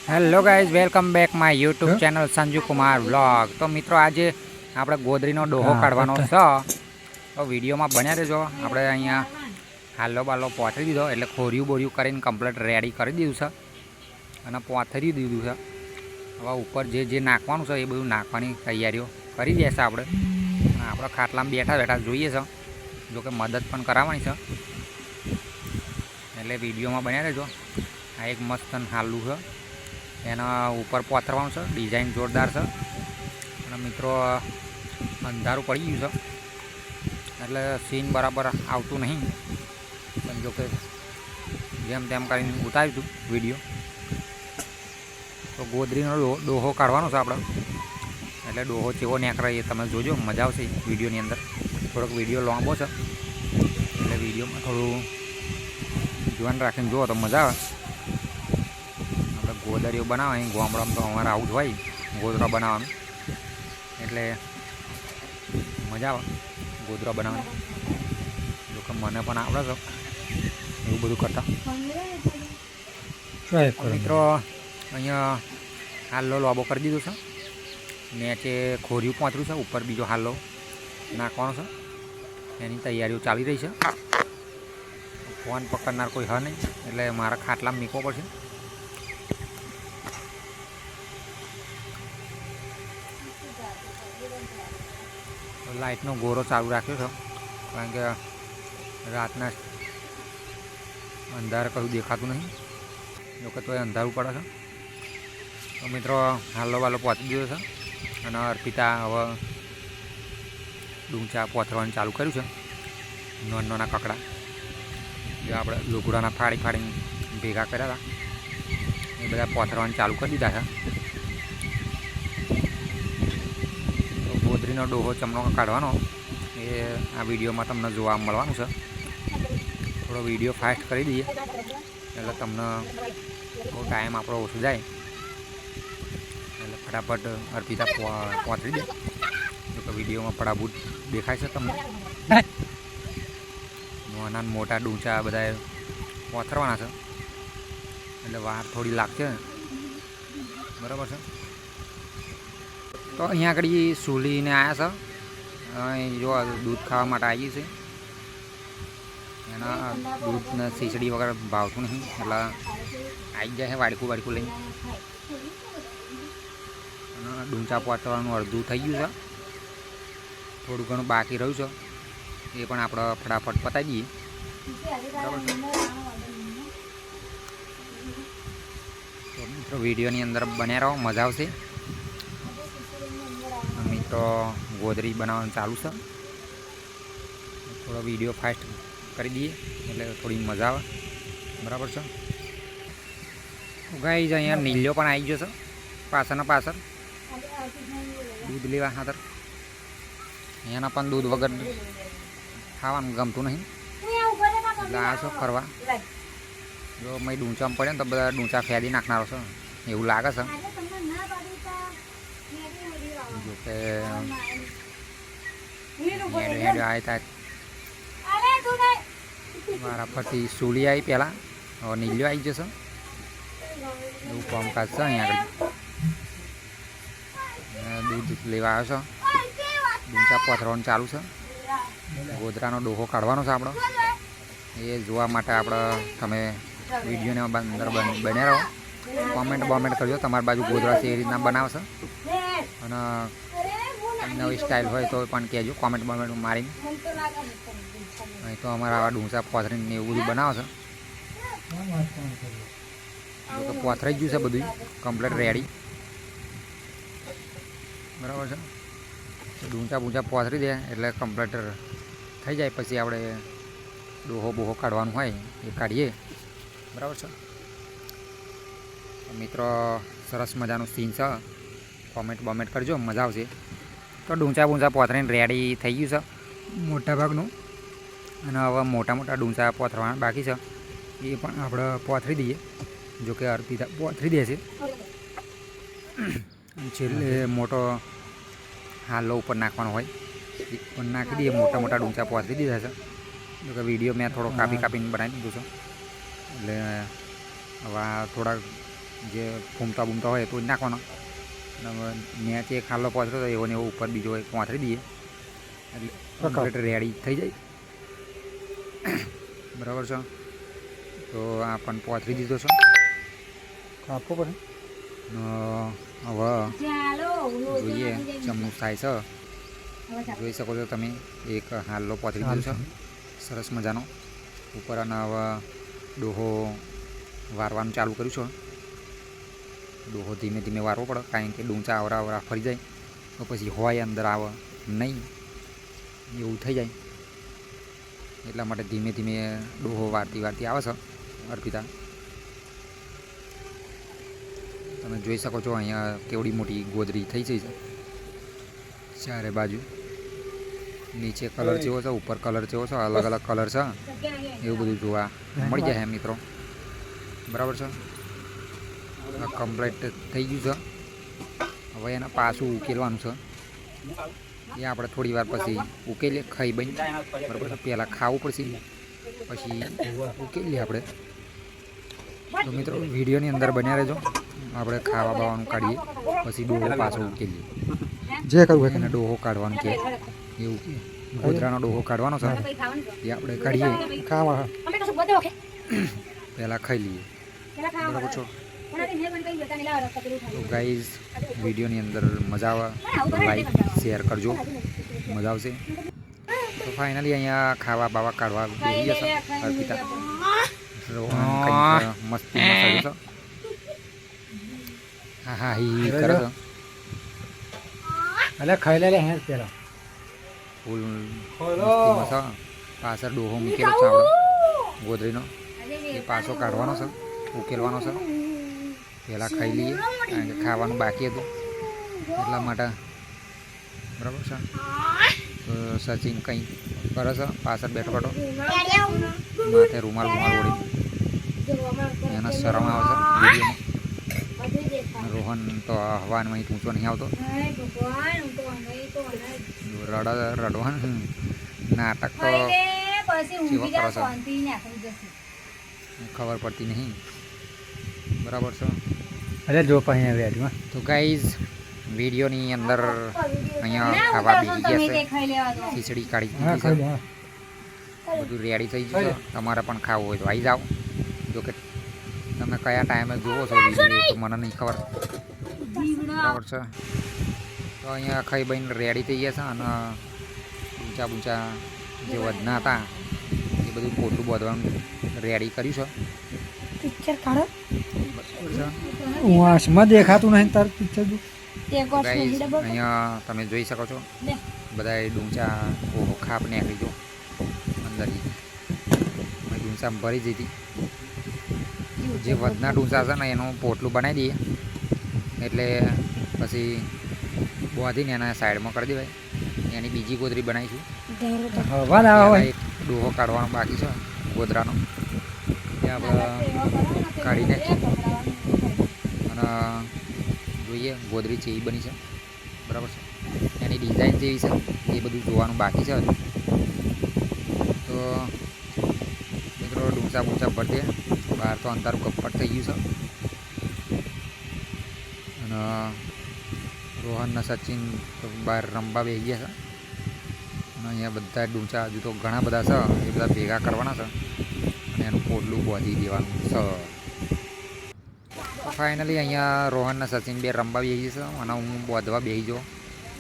Hello guys, welcome back my YouTube channel Sanju Kumar vlog. તો મિત્રો આજે આપણે ગોદરીનો ડોહો કાઢવાનો છે. તો વિડીયોમાં બન્યા રહેજો. આપણે અહીંયા હાલો બાલો પોથરી દીધો, એટલે ખોર્યું બોર્યું કરીને કમ્પ્લીટ રેડી કરી દીધું છે અને પોથરી દીધું છે. હવે ઉપર જે નાખવાનું છે એ બધું નાખવાની તૈયારીઓ કરી દેશે આપણે. આપણે ખાટલામાં બેઠા બેઠા જોઈએ છે, જોકે મદદ પણ કરાવવાની છે, એટલે વિડીયોમાં બન્યા રહેજો. આ એક મસ્ત હાલું છે, એના ઉપર પોતરવાનું છે. ડિઝાઇન જોરદાર છે અને મિત્રો અંધારું પડી ગયું છે એટલે સીન બરાબર આવતું નહીં, પણ જોકે જેમ તેમ કરીને ઉતાર્યું હતું વિડીયો. તો ગોદરીનો ડોહો કાઢવાનો છે આપણે, એટલે ડોહો ચેવો નીકળે એ તમે જોજો, મજા આવશે વિડીયોની અંદર. થોડોક વિડીયો લાંબો છે એટલે વિડીયોમાં થોડું ધ્યાન રાખીને જુઓ તો મજા આવે. ગોદરીઓ બનાવવાની ગામડામાં તો અમારે આવું જ હોય, ગોદરા બનાવવાનું, એટલે મજા આવે ગોદરા બનાવવાની. જોકે મને પણ આવડે છે એવું બધું કરતા. મિત્રો અહીંયા હાલો લોબો કરી દીધો છે, નીચે ખોર્યું પોતર્યું છે, ઉપર બીજો હાલો નાખવાનો છે, એની તૈયારીઓ ચાલી રહી છે. ફોન પકડનાર કોઈ હ નહીં, એટલે મારા ખાટલામાં મૂકવો પડશે. લાઇટનો ગોરો ચાલુ રાખ્યો છે, કારણ કે રાતના અંધાર કશું દેખાતું નહીં, જોકે તો એ અંધારું પડે છે. તો મિત્રો હાલો વાલો પહોંચી ગયો છે અને અર્પિતા હવે ડૂંચા પોથરવાનું ચાલુ કર્યું છે. નાના કકડા જે આપણે લુગડાના ફાડી ફાડીને ભેગા કર્યા હતા એ બધા પોથરવાનું ચાલુ કરી દીધા છે. ગોદરીનો ડોહો ચમનો કાઢવાનો એ આ વિડીયોમાં તમને જોવા મળવાનું છે. થોડો વિડીયો ફાસ્ટ કરી દઈએ એટલે તમને થોડો ટાઈમ આપણો ઓછો જાય, એટલે ફટાફટ અર્પિતા પહોંચી દે. તો વિડીયોમાં ફટાફટ દેખાય છે તમને. નાના મોટા ડૂંચા બધા પોથરવાના છે, એટલે વાર થોડી લાગશે, બરાબર છે. તો અહીંયા આગળ સૂલીને આવ્યા છે, જો દૂધ ખાવા માટે આવી છે. એના દૂધને ખીચડી વગર ભાવતું નહીં, એટલે આવી જાય છે વાડકું વાડકું લઈને. અને ડૂંચા પોતરવાનું અડધું થઈ ગયું છે, થોડું ઘણું બાકી રહ્યું છે, એ પણ આપણે ફટાફટ પતાવી દઈએ, બરાબર છે. તો મિત્રો વિડીયોની અંદર બન્યા રહો, મજા આવશે. તો ગોદરી બનાવવાનું ચાલુ છે, થોડો વિડીયો ફાસ્ટ કરી દઈએ એટલે થોડી મજા આવે, બરાબર છે. ગાઈઝ અહીંયા નીલ્યો પણ આવી ગયો છે પાછળના પાછળ દૂધ લેવા ખાતર. એના પણ દૂધ વગર ખાવાનું ગમતું નહીં, એટલે આ શું કરવા, જો મેં ડૂંચામાં પડે ને તો બધા ડૂંચા ફેદી નાખનારો છે એવું લાગે છે. જોકે મારા પછી સૂલી આવી પહેલાં, હવે નીલ્યો આવી જશે, એવું કામકાજ છે. અહીંયા આગળ દૂધ લેવા આવ્યો છે, ડૂંચા પોથરવાનું ચાલુ છે. ગોદરાનો ડોહો કાઢવાનો છે આપણો, એ જોવા માટે આપણે તમે વિડીયોને અંદર બન્યા રહો. કોમેન્ટ બોમેન્ટ કરજો તમારી બાજુ ગોદરા છે એ રીતના બનાવશે, અને નવી સ્ટાઇલ હોય તો પણ કહેજો કોમેન્ટ બોમેન્ટ મારીને. અહીં તો અમારા આવા ડૂંચા પોથરીને એવું બધું બનાવે છે, જો કે પોથરાઈ ગયું છે બધું કમ્પ્લીટ રેડી, બરાબર છે. ડૂંચા બૂંચા પોથરી દે એટલે કમ્પ્લીટ થઈ જાય, પછી આપણે ડોહો બોહો કાઢવાનું હોય એ કાઢીએ, બરાબર છે. મિત્રો સરસ મજાનું સીન છે, કોમેન્ટ બોમેન્ટ કરજો, મજા આવશે. તો ડૂંચા બૂંચા પોથરીને રેડી થઈ ગયું છે મોટા ભાગનું, અને હવે મોટા મોટા ડૂંચા પોથરવાના બાકી છે, એ પણ આપણે પોથરી દઈએ. જોકે અર્પિતા પોથરી દે છે. છેલ્લે મોટો હાલો ઉપર નાખવાનો હોય એ પણ નાખી દઈએ. મોટા મોટા ડૂંચા પોથરી દીધા છે, જોકે વિડીયો મેં થોડો કાપીને બનાવી દીધું છે, એટલે હવે થોડાક જે ફૂમતા બૂમતા હોય તો જ નાખવાનો. મેચ એક હાલો પહોંચતો હતો એવો ને એવો ઉપર બીજો એક પહોંચી દઈએ એટલે કમ્પ્લીટ રેડી થઈ જાય. બરાબર છે. તો આ પણ પહોંચી દીધો છે. આપવો પડે. હવે જોઈએ ચમનું થાય છે. જોઈ શકો છો તમે એક હાલો પહોંચી દીધો છે સરસ મજાનો ઉપર. અને હવે ડોહો વારવાનું ચાલુ કર્યું છે. ડોહો ધીમે ધીમે વારવો પડે કારણ કે ડૂંચા આવરા આવરા ફરી જાય તો પછી હોય અંદર આવે નહીં એવું થઈ જાય. એટલા માટે ધીમે ધીમે ડોહો વારતી વારતી આવે છે અર્પિતા. તમે જોઈ શકો છો અહીંયા કેવડી મોટી ગોદરી થઈ છે ચારે બાજુ. નીચે કલર જેવો છે, ઉપર કલર જેવો છે, અલગ અલગ કલર છે, એવું બધું જોવા મળી જાય મિત્રો. બરાબર છે. કમ્પ્લીટ થઈ ગયું છે. હવે એને પાછું ઉકેલવાનું છે. એ આપણે થોડી વાર પછી ઉકેલીએ ખાઈ બની. બરાબર છે. પહેલાં ખાવું પડશે પછી ઉકેલીએ આપણે. તો મિત્રો વિડીયોની અંદર બન્યા રહેજો. આપણે ખાવા બાવાનું કાઢીએ પછી ડોહો પાછો ઉકેલીએ. જે કરવું એને ડોહો કાઢવાનું કે એવું ગોદરાનો ડોહો કાઢવાનો છે એ આપણે કાઢીએ. ખાવા પહેલાં ખાઈ લઈએ. બરાબર છો. તો ગાઈઝ વિડીયોની અંદર મજા આવે તો લાઈક શેર કરજો, મજા આવશે. તો ફાઇનલી અહીંયા ખાવા બાવા કાઢવા બેસી જશે અર્પિતા. મસ્તી મસાજો છે. હા હા હી કરે છે. એટલે ખાઈ લે હે પેલા ફૂલ મસ્તીમાં છે. પાછળ ડોહો મૂકેલો છે આપણે ગોદરીનો એ પાછો કાઢવાનો છે, ઉકેલવાનો છે. પહેલાં ખાઈ લઈએ કારણ કે ખાવાનું બાકી હતું એટલા માટે. બરાબર છે. તો સચિન કંઈ કરે છે પાછળ બેઠો બેઠો માથે રૂમાલ ઓળી. એને શરમ આવે છે વિડીયોમાં. રોહન તો હવાનું અહીં ઊંચો નહીં આવતો. રડવાનું નાટક તો કેવો કરો છો ખબર પડતી નહીં. બરાબર છે. અરે જો અહીંયા રેડીમાં. તો ગાઈઝ વિડીયોની અંદર અહીંયા ખાવા બેસી ગયા છે. ખીચડી કાઢી દીધી છે. બધું રેડી થઈ ગયું છે. તમારે પણ ખાવું હોય તો આવી જાઓ. જોકે તમે કયા ટાઈમે જુઓ છો વિડીયો તો મને નહીં ખબર. બરાબર છે. તો અહીંયા ખાઈ બહીને રેડી થઈ ગયા છે. અને ઊંચા ઊંચા જે વધના હતા એ બધું પોટલું બાંધવાનું રેડી કર્યું છે. પિક્ચર કાઢો. વાંસમાં દેખાતું નહીં તાર પિક્ચર. અહીંયા તમે જોઈ શકો છો બધા ડુંચા ખાપ નીકળી જો અંદર ડુંચામાં ભરી જતી. જે વધના ડુંચા છે ને એનું પોટલું બનાવી દઈએ એટલે પછી બાંધીને એના સાઈડમાં કરી દેવાય. એની બીજી ગોદરી બનાવીશું. એક ડોહો કાઢવાનો બાકી છે ગોદરાનો એ આપણે કાઢી નાખીએ. અને જોઈએ ગોદરી છે એ બની છે. બરાબર છે. એની ડિઝાઇન જેવી છે એ બધું જોવાનું બાકી છે. તો મિત્રો ડુંચા બૂંચા ભરી દે. બહાર તો અંધારું કપટ થઈ ગયું છે. અને રોહન ને સચિન તો બહાર રમવા બેસી ગયા છે. અને અહીંયા બધા ડુંચા હજુ તો ઘણા બધા છે એ બધા ભેગા કરવાના છે અને એનું પોટલું બાંધી દેવાનું છે. ફાઇનલી અહીંયા રોહન ને સચિન બે રમવા બેસી છે અને હું બાંધવા બેસી જાઉં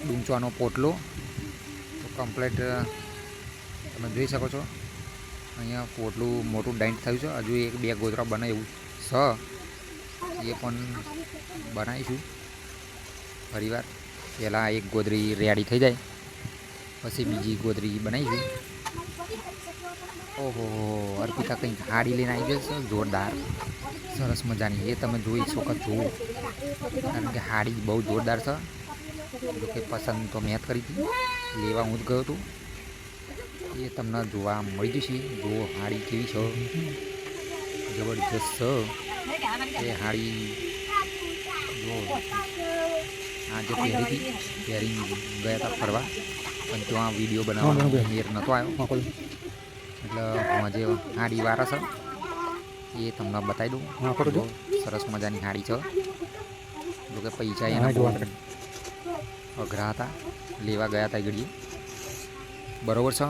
ડુંચાનો પોટલો. તો કમ્પ્લીટ તમે જોઈ શકો છો અહીંયા પોટલું મોટું ડાઇન્ટ થયું છે. હજુ એક બે ગોદરા બને એવું છે એ પણ બનાવીશું ફરીવાર. પહેલાં એક ગોદરી રેડી થઈ જાય પછી બીજી ગોદરી બનાવીશું. ઓહો અર્પિતા કંઈક હાડી લઈને આવી જશે જોરદાર સરસ મજાની. એ તમે જોઈ શકો છો કારણ કે હાડી બહુ જોરદાર છે. જોકે પસંદ તો મેં જ કરી હતી, લેવા હું જ ગયો હતો. એ તમને જોવા મળી જશે. જો હાડી કેવી છે જબરજસ્ત છે એ હાડી. જો આ જે પહેરી હતી પહેરી ગયા હતા ફરવા પણ ત્યાં વિડીયો બનાવવાનો મેર નહોતો આવ્યો એટલે હું જે હાડી વાળા છે એ તમને બતાવી દઉં. હા, ખોટું જો. સરસ મજાની હાડી છે. જોકે પૈસા હા, એના બહુ જોવા. અઘરા હતા, લેવા ગયા હતા ઘડીએ. બરોબર છે.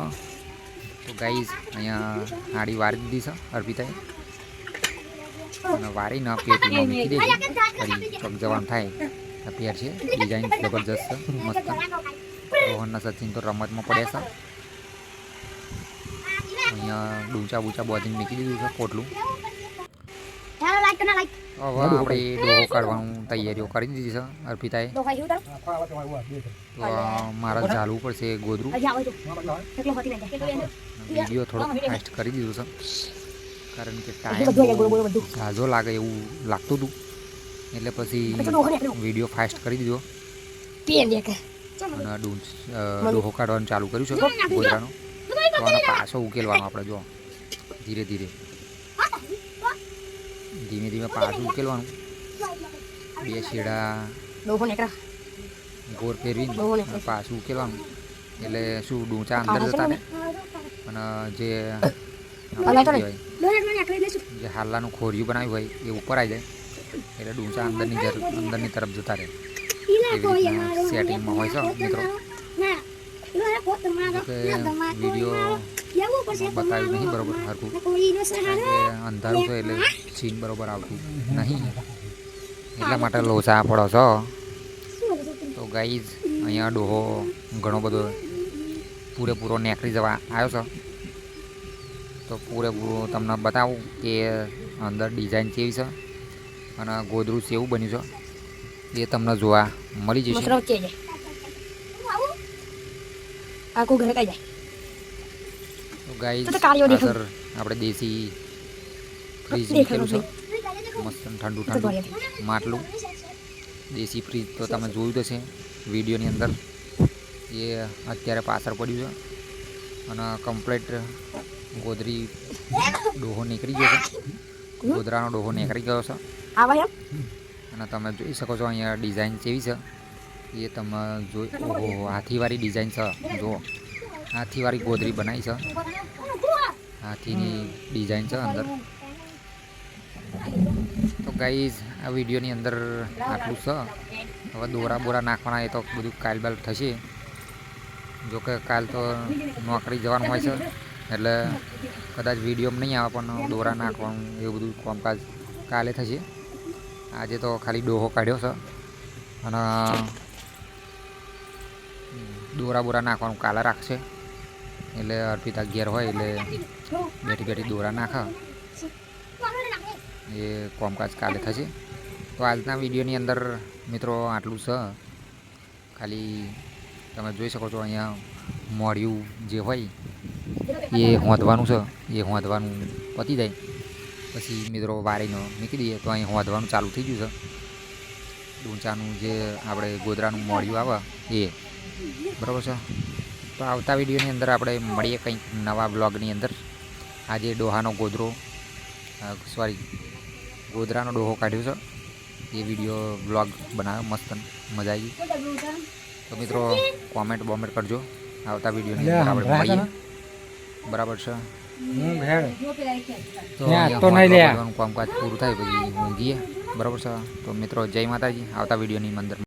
તો ગાઈઝ અહીંયા હાડી વારી દીધી છે અર્પિતાએ, અને વારીને પેટીમાં મૂકી દેજે. ફરી ચોક જવાનું થાય આ પેર છે. ડિઝાઇન જબરજસ્ત છે, મસ્ત. રોહનના સચિન તો રમતમાં પડ્યા છે. અહીંયા ડૂંચા બૂચા બોધીને મૂકી દીધું છે પોટલું. હવે આપણે ડોહો કાઢવાનું તૈયારીઓ કરી દીધી છે અર્પિતાએ. તો મારા ચાલવું પડશે ગોદરું. વિડીયો થોડો ફાસ્ટ કરી દીધું છે, કારણ કે ટાઈમ ઝાઝો લાગે એવું લાગતું હતું, એટલે પછી વિડીયો ફાસ્ટ કરી દીધો અને ડોહો કાઢવાનું ચાલુ કર્યું છે ગોદરાનો. તો આનો પાછો ઉકેલવાનો આપણે જો ધીરે ધીરે ધીમે ધીમે પાછું ઉકેલવાનું. બે શેડા ગોર ફેરવીને પાછું ઉકેલવાનું, એટલે શું ડૂંચા અંદર જતા ને, અને જે જે હાલાનું ખોરિયું બનાવ્યું હોય એ ઉપર આવી જાય, એટલે ડૂંચા અંદરની તરફ જતા રહે. એવી રીતના સેટિંગમાં હોય છે મિત્રો. કે વિડીયો બતાવ્યું નહીં બરોબર હરખું, કારણ કે અંધારું છે એટલે સીન બરોબર આવતું નહીં, એટલા માટે લોચા પડો છો. તો ગાઈઝ અહીંયા ડોહો ઘણો બધો પૂરેપૂરો નેકળી જવા આવ્યો છે. તો પૂરેપૂરું તમને બતાવું કે અંદર ડિઝાઇન કેવી છે અને ગોદરું કેવું બન્યું છે એ તમને જોવા મળી જશે. આખું ઘરે કઈ જાય. તો ગાઈઝ તો કાળિયો દેખાય. આગળ આપણે દેશી ફ્રીજ મૂકેલું છે, મસ્ત ઠંડુ ઠંડુ માટલું. દેશી ફ્રીજ તો તમે જોયું હશે વિડીયોની અંદર, એ અત્યારે પાછળ પડ્યું છે અને કમ્પ્લીટ ગોદરી ડોહો નીકળી ગયો છે. ગોદરાનો ડોહો નીકળી ગયો છે આવા એમ અને તમે જોઈ શકો છો અહીંયા ડિઝાઇન કેવી છે એ તમે જોઈ. ઓહો, હાથીવાળી ડિઝાઇન છે. જુઓ, હાથીવાળી ગોદરી બનાવી છે, હાથીની ડિઝાઇન છે અંદર. તો ગાઈઝ આ વિડીયોની અંદર આટલું છે. હવે દોરા બોરા નાખવાના એ તો બધું કાલ બાલ થશે. જોકે કાલ તો નોકરી જવાનું હોય છે, એટલે કદાચ વિડીયોમાં નહીં આવે, પણ દોરા નાખવાનું એવું બધું કામકાજ કાલે થશે. આજે તો ખાલી ડોહો કાઢ્યો છે અને દોરા બોરા નાખવાનું કાલે રાખશે. એટલે અર્પિતા ઘેર હોય એટલે બેઠી બેઠી દોરા નાખે, એ કામકાજ કાલે થશે. તો આજના વિડીયોની અંદર મિત્રો આટલું છે. ખાલી તમે જોઈ શકો છો અહીંયા મોઢિયું જે હોય એ હોંધવાનું છે. એ હોંધવાનું પતી જાય પછી મિત્રો વારીનો મૂકી દઈએ તો અહીં હોંધવાનું ચાલુ થઈ ગયું છે. ડૂંચાનું જે આપણે ગોદરાનું મોઢિયું આવે એ બરાબર છે. તો આવતા વિડીયોની અંદર આપણે મળીએ કંઈક નવા બ્લોગની અંદર. આજે ડોહાનો ગોદરાનો ડોહો કાઢ્યો છે, એ વિડીયો બ્લોગ બનાવ્યો, મસ્ત મજા આવી. તો મિત્રો કોમેન્ટ બોમેન્ટ કરજો. આવતા વિડીયોની અંદર આપણે મળીએ, બરાબર છે. તો અહીંયા કામકાજ પૂરું થાય પછી ઊંઘીએ, બરાબર છે. તો મિત્રો જય માતાજી. આવતા વિડીયોની અંદર